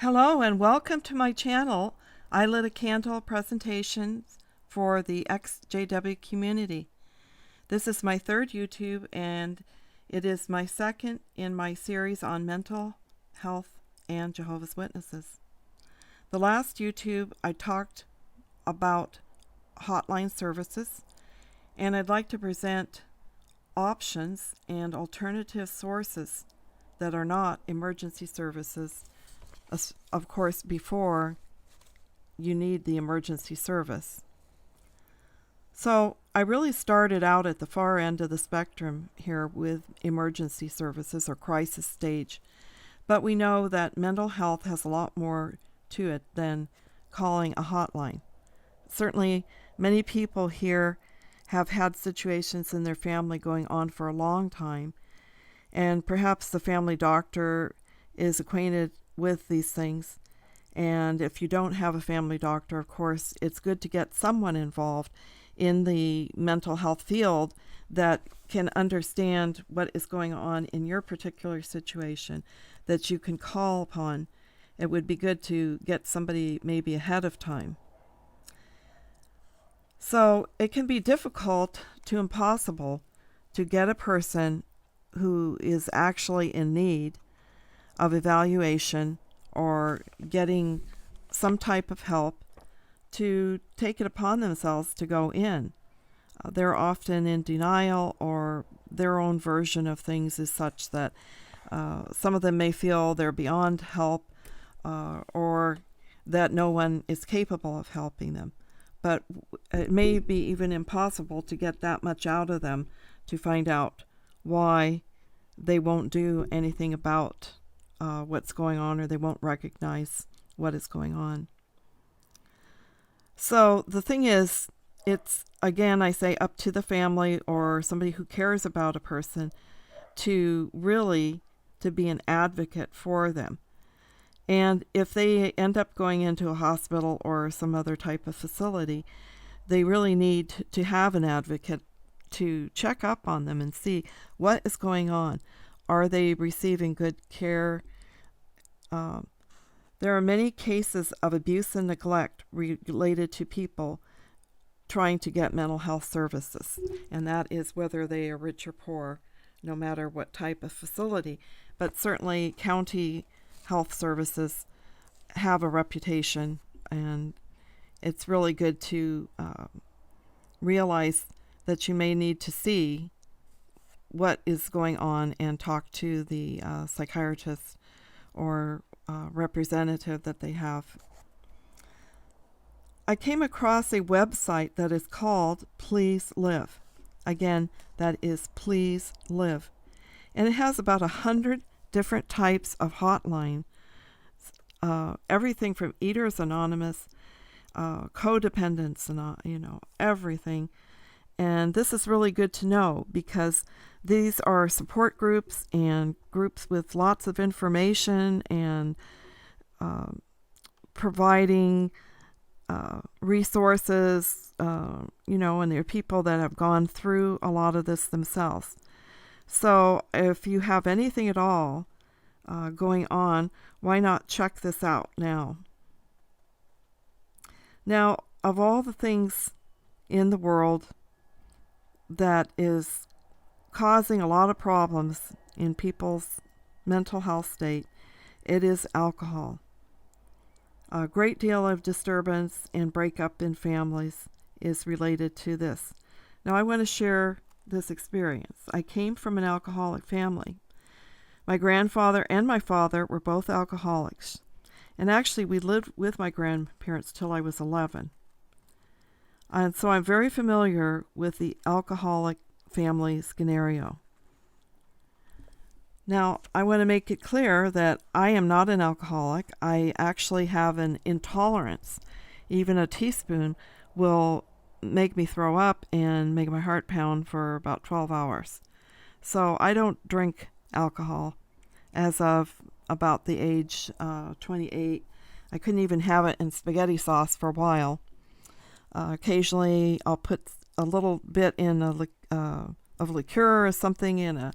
Hello and welcome to my channel. I lit a candle presentations for the XJW community. This is my third YouTube and it is my second in my series on mental health and Jehovah's Witnesses. The last YouTube I talked about hotline services, and I'd like to present options and alternative sources that are not emergency services, of course, before you need the emergency service. So I really started out at the far end of the spectrum here with emergency services or crisis stage. But we know that mental health has a lot more to it than calling a hotline. Certainly, many people here have had situations in their family going on for a long time, and perhaps the family doctor is acquainted with these things. And if you don't have a family doctor, of course, it's good to get someone involved in the mental health field that can understand what is going on in your particular situation that you can call upon. It would be good to get somebody maybe ahead of time. So it can be difficult to impossible to get a person who is actually in need of evaluation or getting some type of help to take it upon themselves to go in. They're often in denial, or their own version of things is such that some of them may feel they're beyond help, or that no one is capable of helping them. But it may be even impossible to get that much out of them to find out why they won't do anything about what's going on, or they won't recognize what is going on. So the thing is, it's, again, I say, up to the family or somebody who cares about a person to really to be an advocate for them. And if they end up going into a hospital or some other type of facility, they really need to have an advocate to check up on them and see what is going on. Are they receiving good care? There are many cases of abuse and neglect related to people trying to get mental health services, and that is whether they are rich or poor, no matter what type of facility. But certainly county health services have a reputation, and it's really good to realize that you may need to see what is going on and talk to the psychiatrist or representative that they have. I came across a website that is called Please Live. Again, that is Please Live. And it has about 100 different types of hotline. Everything from Eaters Anonymous, codependence, and everything. And this is really good to know because these are support groups and groups with lots of information and providing resources, and there are people that have gone through a lot of this themselves. So if you have anything at all going on, why not check this out now? Now, of all the things in the world that is causing a lot of problems in people's mental health state, it is alcohol. A great deal of disturbance and breakup in families is related to this. Now, I want to share this experience. I came from an alcoholic family. My grandfather and my father were both alcoholics. And actually, we lived with my grandparents till I was 11. And so I'm very familiar with the alcoholic family scenario. Now, I want to make it clear that I am not an alcoholic. I actually have an intolerance. Even a teaspoon will make me throw up and make my heart pound for about 12 hours. So I don't drink alcohol as of about the age 28. I couldn't even have it in spaghetti sauce for a while. Occasionally, I'll put a little bit in of liqueur or something in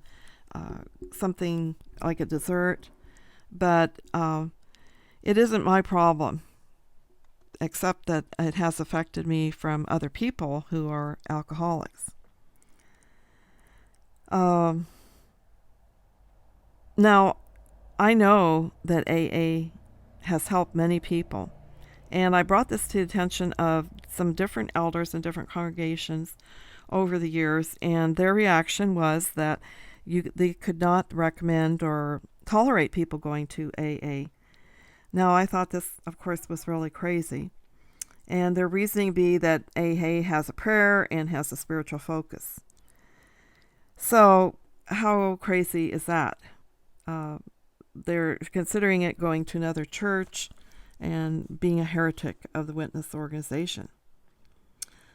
something like a dessert, but It isn't my problem, except that it has affected me from other people who are alcoholics. Now, I know that AA has helped many people, and I brought this to the attention of some different elders in different congregations over the years, and their reaction was that they could not recommend or tolerate people going to AA. Now, I thought this, of course, was really crazy, and their reasoning be that AA has a prayer and has a spiritual focus. So, how crazy is that? They're considering it going to another church and being a heretic of the Witness organization.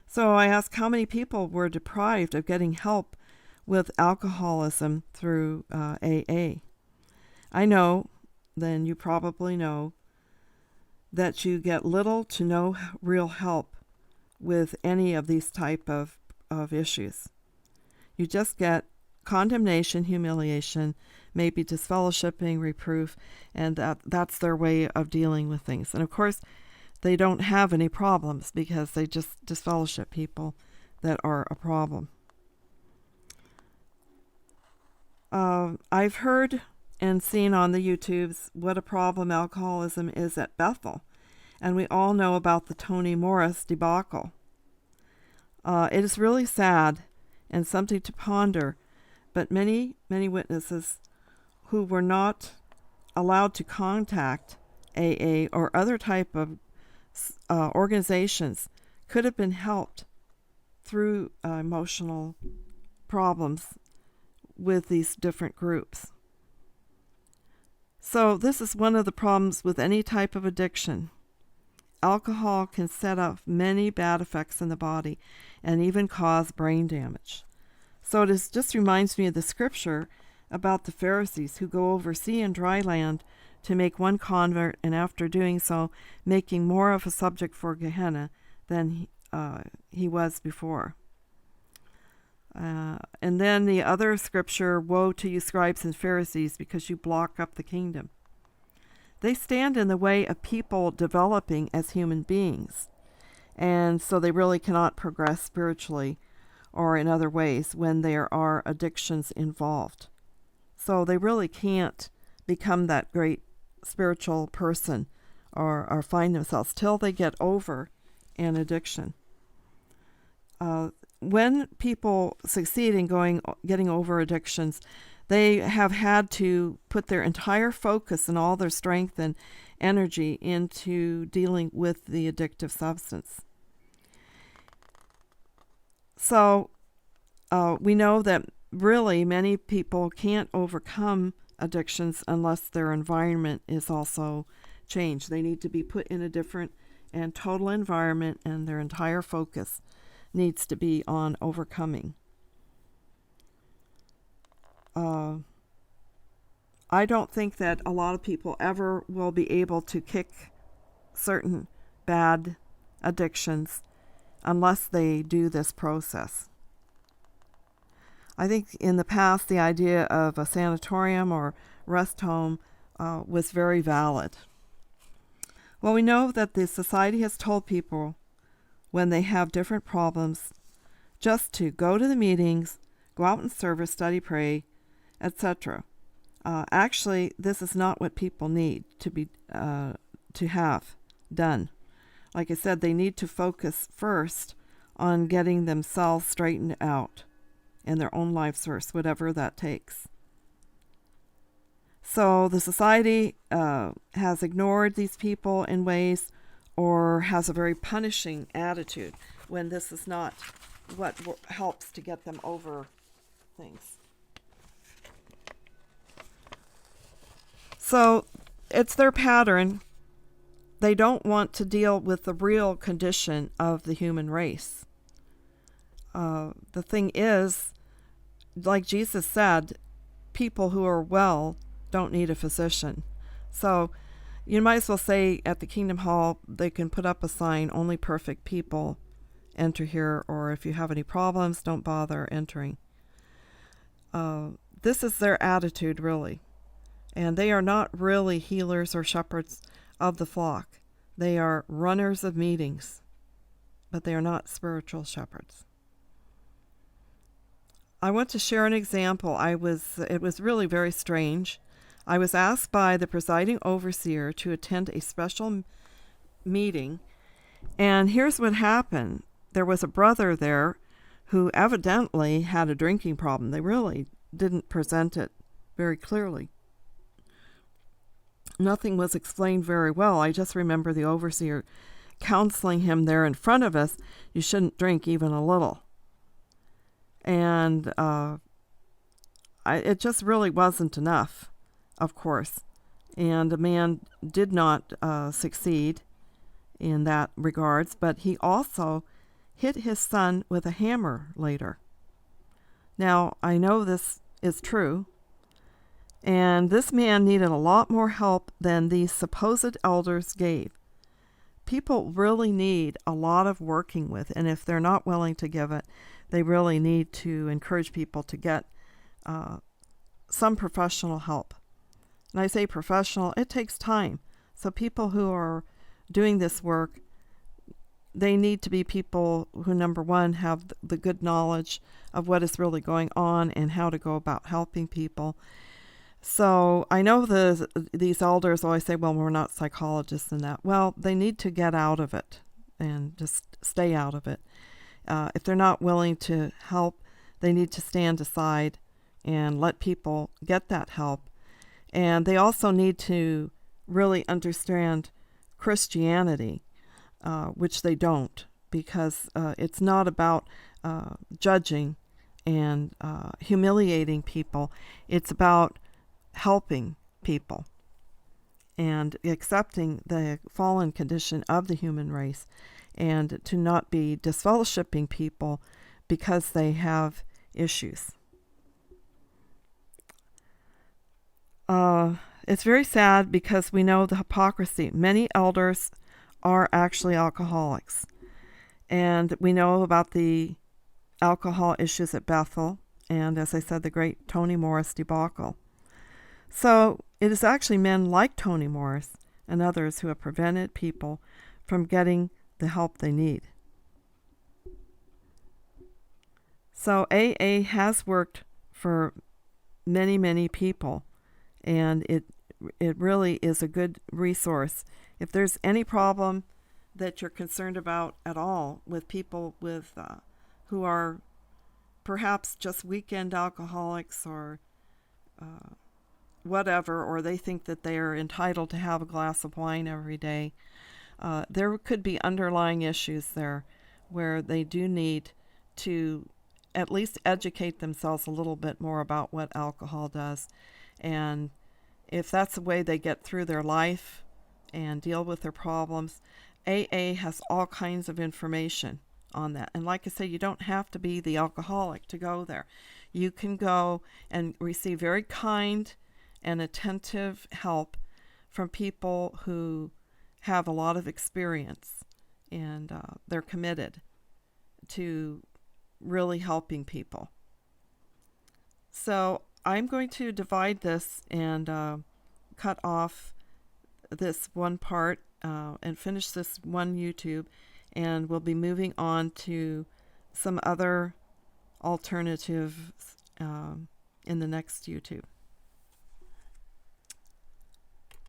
So I asked how many people were deprived of getting help with alcoholism through AA. I know, then you probably know, that you get little to no real help with any of these type of issues. You just get condemnation, humiliation, maybe disfellowshipping, reproof, and that's their way of dealing with things. And of course, they don't have any problems because they just disfellowship people that are a problem. I've heard and seen on the YouTubes what a problem alcoholism is at Bethel, and we all know about the Toni Morris debacle. It is really sad and something to ponder, but many witnesses who were not allowed to contact AA or other type of organizations could have been helped through emotional problems with these different groups. So this is one of the problems with any type of addiction. Alcohol can set up many bad effects in the body and even cause brain damage. So it just reminds me of the scripture about the Pharisees who go over sea and dry land to make one convert, and after doing so, making more of a subject for Gehenna than he was before. And then the other scripture, woe to you scribes and Pharisees, because you block up the kingdom. They stand in the way of people developing as human beings, and so they really cannot progress spiritually or in other ways when there are addictions involved. So they really can't become that great spiritual person or find themselves till they get over an addiction. When people succeed in getting over addictions, they have had to put their entire focus and all their strength and energy into dealing with the addictive substance. So we know that really many people can't overcome addictions unless their environment is also changed. They need to be put in a different and total environment, and their entire focus needs to be on overcoming. I don't think that a lot of people ever will be able to kick certain bad addictions unless they do this process. I think in the past the idea of a sanatorium or rest home was very valid. Well, we know that the society has told people when they have different problems just to go to the meetings, go out in service, study, pray, etc. Actually, this is not what people need to have done. Like I said, they need to focus first on getting themselves straightened out in their own lives first, whatever that takes. So the society has ignored these people in ways, or has a very punishing attitude when this is not what helps to get them over things. So it's their pattern. They don't want to deal with the real condition of the human race. The thing is, like Jesus said, people who are well don't need a physician. So you might as well say at the Kingdom Hall, they can put up a sign, only perfect people enter here, or if you have any problems, don't bother entering. This is their attitude, really. And they are not really healers or shepherds of the flock. They are runners of meetings, but they are not spiritual shepherds. I want to share an example. It was really very strange. I was asked by the presiding overseer to attend a special meeting, and here's what happened. There was a brother there who evidently had a drinking problem. They really didn't present it very clearly. Nothing was explained very well. I just remember the overseer counseling him there in front of us, you shouldn't drink even a little. And it just really wasn't enough, of course. And the man did not succeed in that regards, but he also hit his son with a hammer later. Now, I know this is true, and this man needed a lot more help than these supposed elders gave. People really need a lot of working with, and if they're not willing to give it, they really need to encourage people to get some professional help. And I say professional, it takes time. So people who are doing this work, they need to be people who, number one, have the good knowledge of what is really going on and how to go about helping people. So I know these elders always say, well, we're not psychologists and that. Well, they need to get out of it and just stay out of it. If they're not willing to help, they need to stand aside and let people get that help. And they also need to really understand Christianity, which they don't, because it's not about judging and humiliating people. It's about helping people and accepting the fallen condition of the human race, and to not be disfellowshipping people because they have issues. It's very sad because we know the hypocrisy. Many elders are actually alcoholics. And we know about the alcohol issues at Bethel, and as I said, the great Toni Morris debacle. So it is actually men like Toni Morris and others who have prevented people from getting the help they need. So AA has worked for many, many people, and it really is a good resource. If there's any problem that you're concerned about at all with people with who are perhaps just weekend alcoholics or whatever, or they think that they are entitled to have a glass of wine every day, there could be underlying issues there where they do need to at least educate themselves a little bit more about what alcohol does. And if that's the way they get through their life and deal with their problems, AA has all kinds of information on that. And like I say, you don't have to be the alcoholic to go there. You can go and receive very kind and attentive help from people who have a lot of experience, and they're committed to really helping people. So I'm going to divide this and cut off this one part and finish this one YouTube, and we'll be moving on to some other alternatives in the next YouTube.